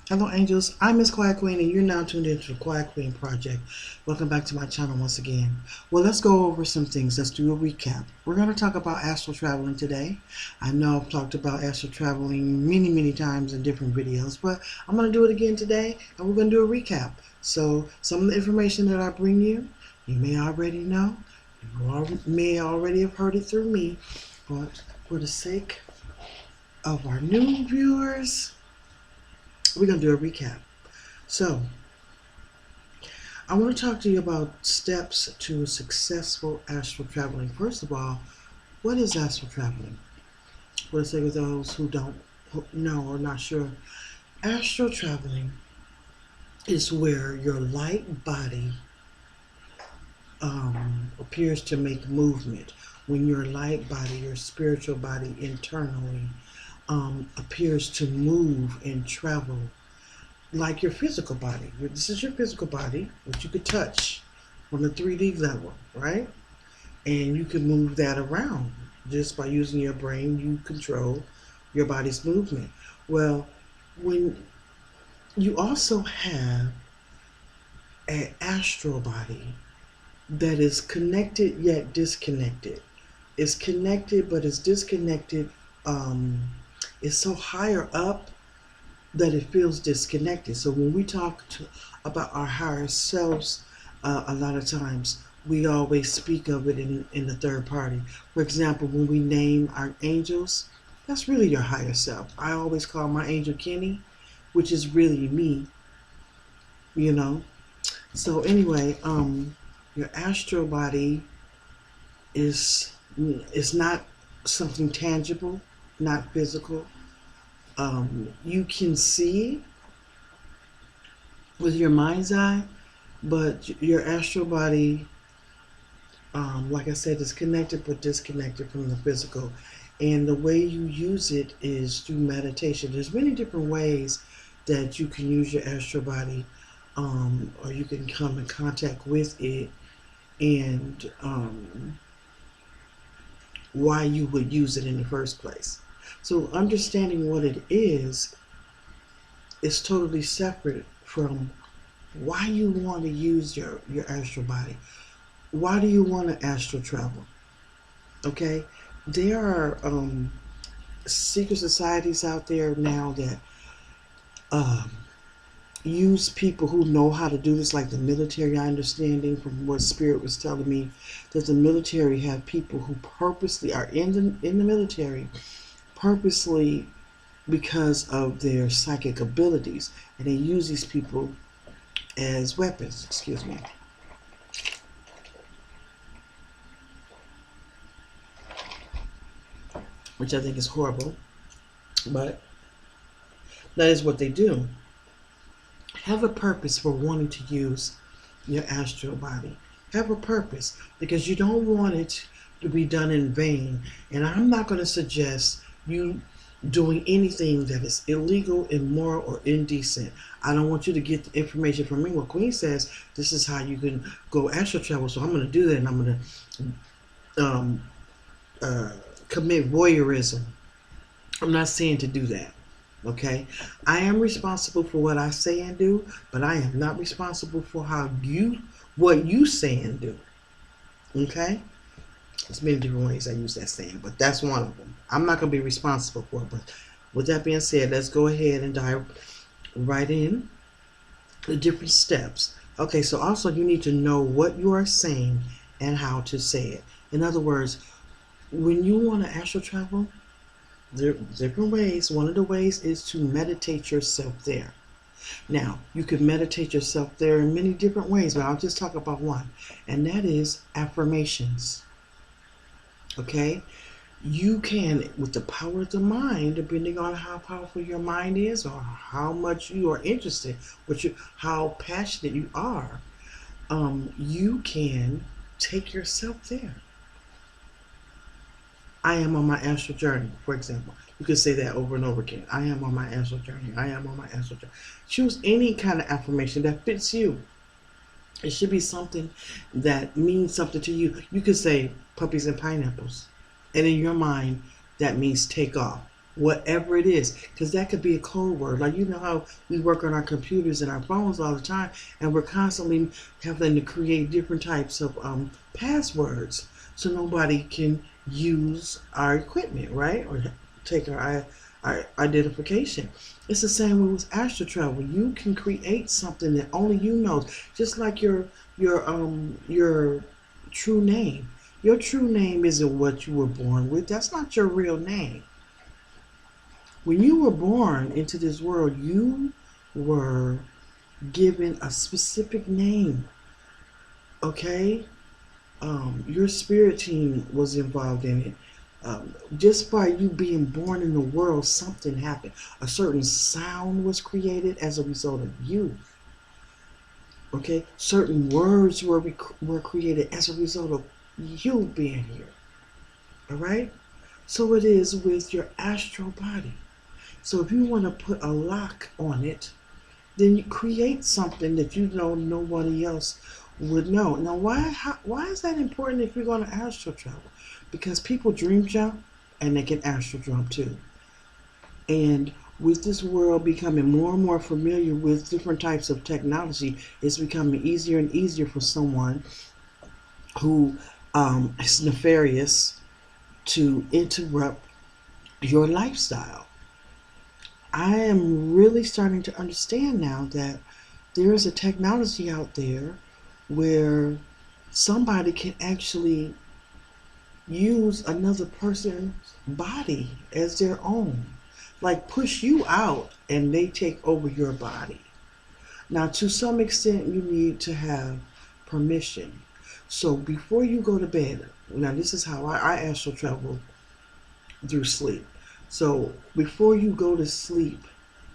Hello, angels. I'm Miss Quiet Queen, and you're now tuned into the Quiet Queen Project. Welcome back to my channel once again. Well, let's go over some things. Let's do a recap. We're going to talk about astral traveling today. I know I've talked about astral traveling many times in different videos, but I'm going to do it again today, and we're going to do a recap. So, some of the information that I bring you, you may already know. May already have heard it through me, but for the sake of our new viewers, we're going to do a recap. So, I want to talk to you about steps to successful astral traveling. First of all, what is astral traveling? For the sake of those who don't know or not sure, astral traveling is where your light body appears to make movement. When your light body, your spiritual body internally appears to move and travel like your physical body. This is your physical body, which you could touch on the 3D level, right? And you can move that around just by using your brain. You control your body's movement. Well, when you also have an astral body that is connected yet disconnected. It's connected but it's disconnected. It's so higher up that it feels disconnected. So when we talk about our higher selves, a lot of times we always speak of it in the third party. For example, when we name our angels, that's really your higher self. I always call my angel Kenny, which is really me, you know. So anyway, your astral body is not something tangible, not physical. You can see with your mind's eye, but your astral body, like I said, is connected but disconnected from the physical. And the way you use it is through meditation. There's many different ways that you can use your astral body, or you can come in contact with it, and why you would use it in the first place. So understanding what it is totally separate from why you want to use your astral body. Why do you want to astral travel? Okay, there are secret societies out there now that use people who know how to do this, like the military. I understanding from what Spirit was telling me that the military have people who purposely are in the military purposely because of their psychic abilities, and they use these people as weapons. Excuse me. Which I think is horrible, but that is what they do. Have a purpose for wanting to use your astral body. Have a purpose, because you don't want it to be done in vain. And I'm not going to suggest you doing anything that is illegal, immoral, or indecent. I don't want you to get the information from me. What Queen says, this is how you can go astral travel, so I'm going to do that, and I'm going to commit voyeurism. I'm not saying to do that. Okay, I am responsible for what I say and do, but I am not responsible for what you say and do. Okay, there's many different ways I use that saying, but that's one of them. I'm not going to be responsible for it. But with that being said, let's go ahead and dive right in the different steps. Okay, so also you need to know what you are saying and how to say it. In other words, when you want to astral travel, there are different ways. One of the ways is to meditate yourself there. Now, you can meditate yourself there in many different ways, but I'll just talk about one, and that is affirmations. Okay? You can, with the power of the mind, depending on how powerful your mind is or how much you are interested, how passionate you are, you can take yourself there. I am on my astral journey, for example. You could say that over and over again. I am on my astral journey. I am on my astral journey. Choose any kind of affirmation that fits you. It should be something that means something to you. You could say puppies and pineapples. And in your mind, that means take off. whatever it is, because that could be a code word. Like, you know how we work on our computers and our phones all the time, and we're constantly having to create different types of passwords so nobody can use our equipment, right? Or take our identification. It's the same way with astral travel. You can create something that only you know, just like your true name. Your true name isn't what you were born with. That's not your real name. When you were born into this world, you were given a specific name. Okay? Your spirit team was involved in it. Just by you being born in the world, something happened. A certain sound was created as a result of you. Okay? Certain words were created as a result of you being here. All right? So it is with your astral body. So if you want to put a lock on it, then you create something that you know nobody else would know. Now, why is that important if you're going to astral travel? Because people dream jump and they can astral jump too. And with this world becoming more and more familiar with different types of technology, it's becoming easier and easier for someone who is nefarious to interrupt your lifestyle. I am really starting to understand now that there is a technology out there where somebody can actually use another person's body as their own. Like push you out and they take over your body. Now, to some extent, you need to have permission. So before you go to bed, now this is how I astral travel through sleep. So before you go to sleep,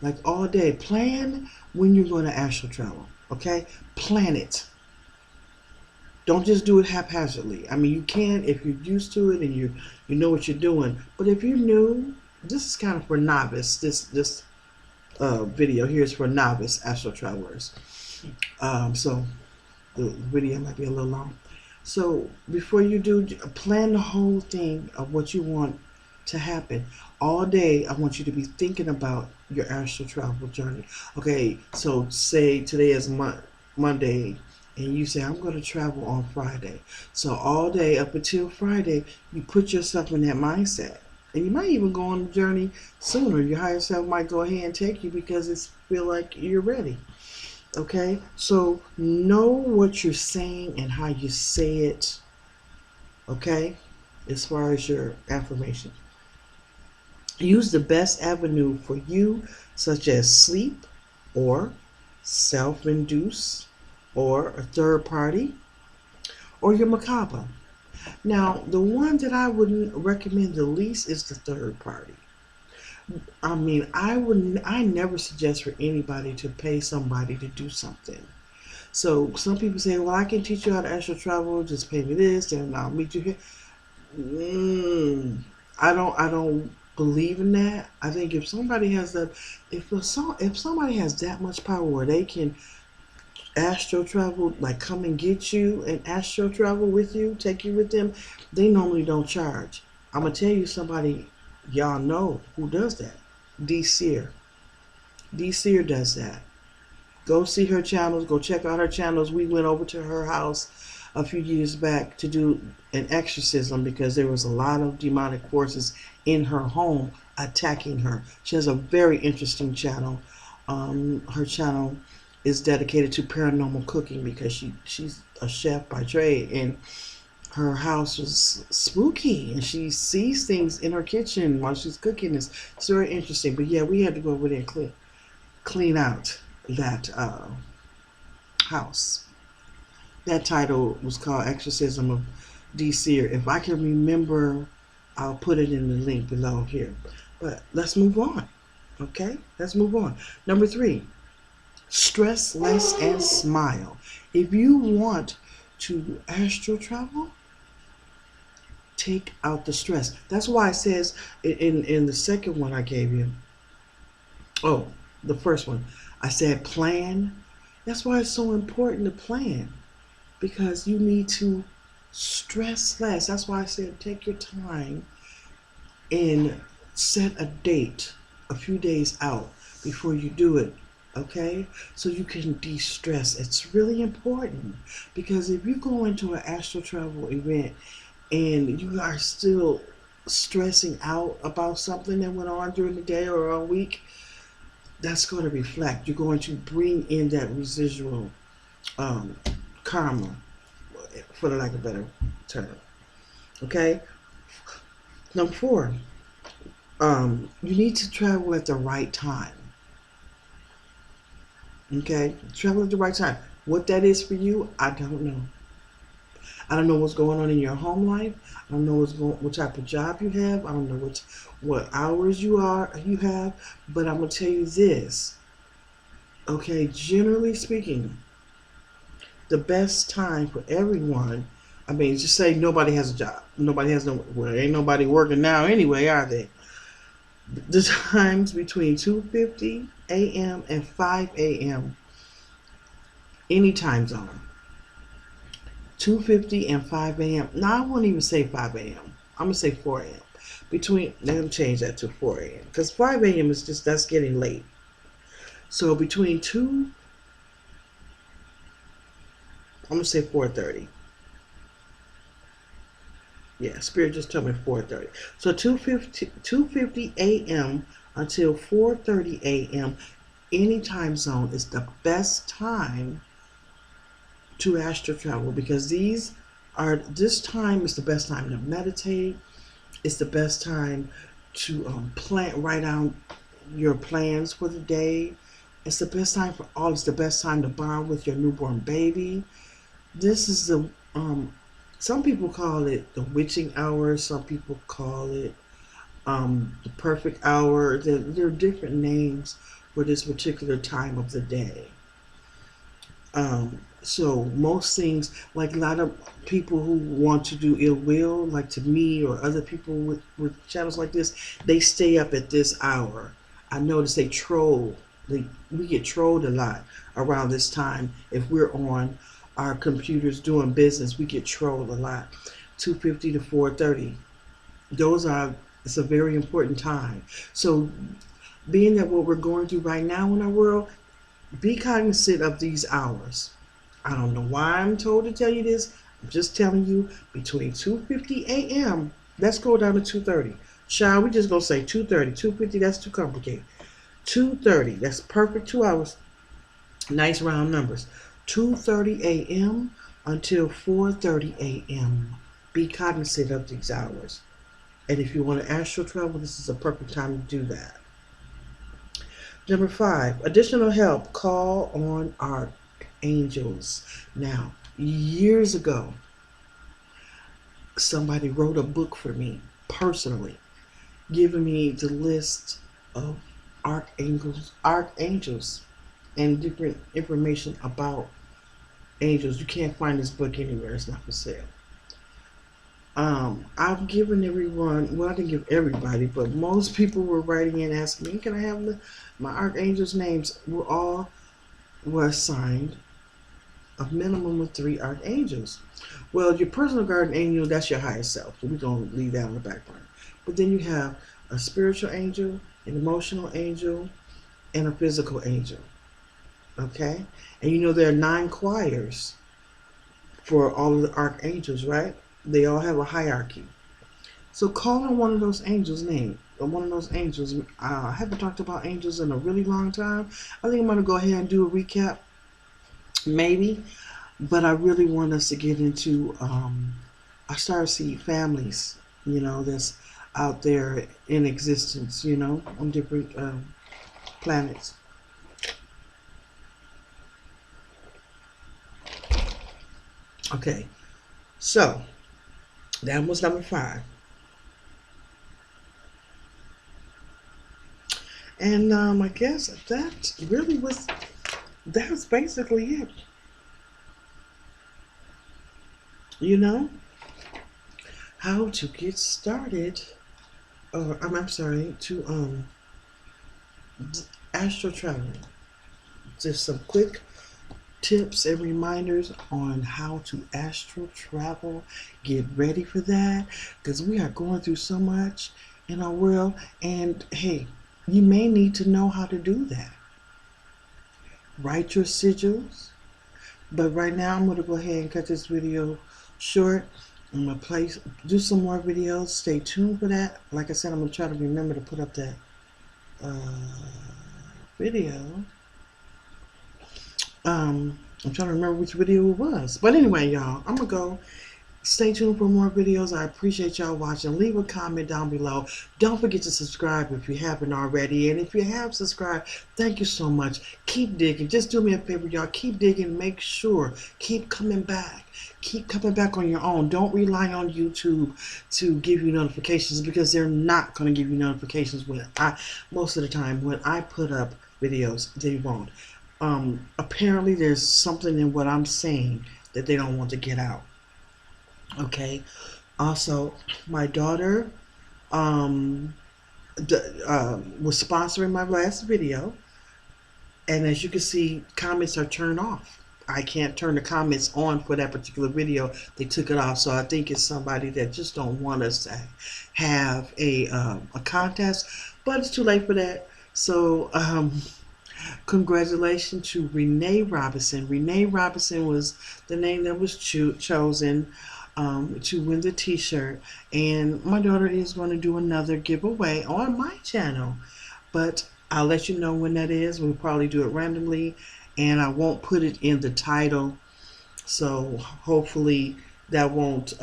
like all day, plan when you're going to astral travel. Okay? Plan it. Don't just do it haphazardly. I mean, you can if you're used to it and you know what you're doing. But if you're new, this is kind of for novice. This video here is for novice astral travelers. So the video might be a little long. So before you do, plan the whole thing of what you want to happen. All day, I want you to be thinking about your astral travel journey. Okay, so say today is Monday, and you say, I'm going to travel on Friday. So all day up until Friday, you put yourself in that mindset. And you might even go on the journey sooner. Your higher self might go ahead and take you because it feel like you're ready. Okay, so know what you're saying and how you say it. Okay, as far as your affirmation. Use the best avenue for you, such as sleep or self-induce or a third party or your macabre. Now, the one that I would recommend the least is the third party. I mean, I never suggest for anybody to pay somebody to do something. So some people say, well, I can teach you how to astral travel, just pay me this and I'll meet you here. I don't believe in that. I think if somebody has that, if somebody has that much power where they can astral travel, like come and get you and astral travel with you, take you with them, they normally don't charge. I'm gonna tell you somebody y'all know who does that. D-Seer. D-Seer does that. Go see her channels. Go check out her channels. We went over to her house a few years back to do an exorcism because there was a lot of demonic forces in her home attacking her. She has a very interesting channel. Her channel is dedicated to paranormal cooking because she's a chef by trade, and her house was spooky and she sees things in her kitchen while she's cooking. It's very interesting. But yeah, we had to go over there and clean out that house. That title was called Exorcism of D-Seer. If I can remember, I'll put it in the link below here. But let's move on. Okay, let's move on. Number 3, stress less and smile. If you want to astral travel, take out the stress. That's why it says in the second one I gave you. Oh, the first one. I said plan. That's why it's so important to plan. Because you need to stress less. That's why I said take your time and set a date a few days out before you do it, okay? So you can de-stress. It's really important, because if you go into an astral travel event and you are still stressing out about something that went on during the day or a week, that's going to reflect. You're going to bring in that residual um, karma, for the lack of a better term. Okay? Number 4, you need to travel at the right time. Okay? Travel at the right time. What that is for you, I don't know. I don't know what's going on in your home life. I don't know what type of job you have. I don't know what hours you have. But I'm gonna tell you this. Okay, generally speaking, the best time for everyone. I mean, just say nobody has a job. Nobody has no. Well, ain't nobody working now anyway, are they? The times between 2:50 a.m. and 5 a.m. any time zone. 2:50 and 5 a.m. Now, I won't even say 5 a.m. I'm going to say 4 a.m. Let me change that to 4 a.m. Because 5 a.m. is that's getting late. So between 2, I'm going to say 4:30. Yeah, Spirit just told me 4:30. So 2:50 a.m. until 4:30 a.m. any time zone is the best time to astral travel, because this time is the best time to meditate. It's the best time to write down your plans for the day. It's the best time for all. It's the best time to bond with your newborn baby. This is some people call it the witching hour. Some people call it the perfect hour. There are different names for this particular time of the day. So most things, like a lot of people who want to do ill will, like to me or other people with channels like this, they stay up at this hour. I notice they troll. We get trolled a lot around this time. If we're on our computers doing business, we get trolled a lot. 2:50 to 4:30. It's a very important time. So being that what we're going through right now in our world, be cognizant of these hours. I don't know why I'm told to tell you this. I'm just telling you, between 2:50 a.m. Let's go down to 2:30. Shall we just go say 2:30? 2:50, that's too complicated. 2:30, that's perfect 2 hours. Nice round numbers. 2:30 a.m. until 4:30 a.m. Be cognizant of these hours. And if you want to astral travel, this is a perfect time to do that. Number 5, additional help. Call on archangels. Now, years ago, somebody wrote a book for me personally, giving me the list of archangels, and different information about angels. You can't find this book anywhere. It's not for sale. I've given everyone, well, I didn't give everybody, but most people were writing in asking me, can I have my archangels' names? Were assigned a minimum of 3 archangels. Well, your personal guardian angel, that's your higher self. So we're going to leave that on the back burner. But then you have a spiritual angel, an emotional angel, and a physical angel. Okay? And you know there are 9 choirs for all of the archangels, right? They all have a hierarchy. So call on one of those angels' name. Or one of those angels. I haven't talked about angels in a really long time. I think I'm going to go ahead and do a recap. Maybe. But I really want us to get into our starseed families, that's out there in existence, on different planets. Okay. So, that was number 5. And I guess that was basically it. How to get started, I'm sorry, to astral traveling. Just some quick tips and reminders on how to astral travel. Get ready for that, because we are going through so much, in our world. And hey, you may need to know how to do that. Write your sigils. But right now, I'm going to go ahead and cut this video short. I'm going to do some more videos. Stay tuned for that. Like I said, I'm going to try to remember to put up that video. I'm trying to remember which video it was. But anyway, y'all, I'm going to go. Stay tuned for more videos. I appreciate y'all watching. Leave a comment down below. Don't forget to subscribe if you haven't already. And if you have subscribed, thank you so much. Keep digging. Just do me a favor, y'all. Keep digging. Make sure. Keep coming back. Keep coming back on your own. Don't rely on YouTube to give you notifications, because they're not going to give you notifications most of the time when I put up videos. They won't. Apparently there's something in what I'm saying that they don't want to get out. Okay. Also, my daughter was sponsoring my last video, and as you can see, comments are turned off. I can't turn the comments on for that particular video. They took it off, so I think it's somebody that just don't want us to have a contest. But it's too late for that. So congratulations to Renee Robinson. Renee Robinson was the name that was chosen to win the t-shirt, and my daughter is going to do another giveaway on my channel, but I'll let you know when that is. We'll probably do it randomly, and I won't put it in the title, so hopefully that won't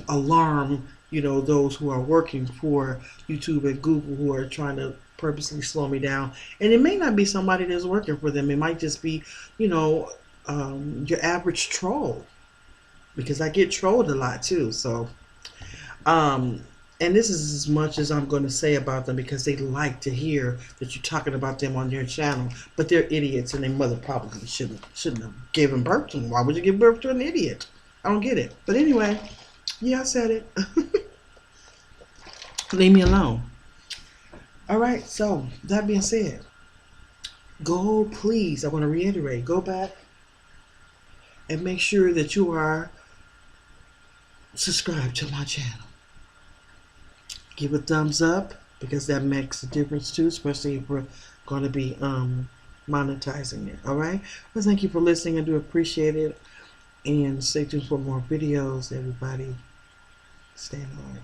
alarm those who are working for YouTube and Google, who are trying to purposely slow me down. And it may not be somebody that's working for them. It might just be your average troll, because I get trolled a lot too. So and this is as much as I'm going to say about them, because they like to hear that you're talking about them on their channel. But they're idiots, and their mother probably shouldn't have given birth to them. Why would you give birth to an idiot? I don't get it. But anyway, yeah, I said it. Leave me alone. All right, so that being said, please, I want to reiterate, go back and make sure that you are subscribe to my channel. Give a thumbs up, because that makes a difference too, especially if we're going to be monetizing it. All right. Well, thank you for listening. I do appreciate it, and stay tuned for more videos. Everybody, stay in the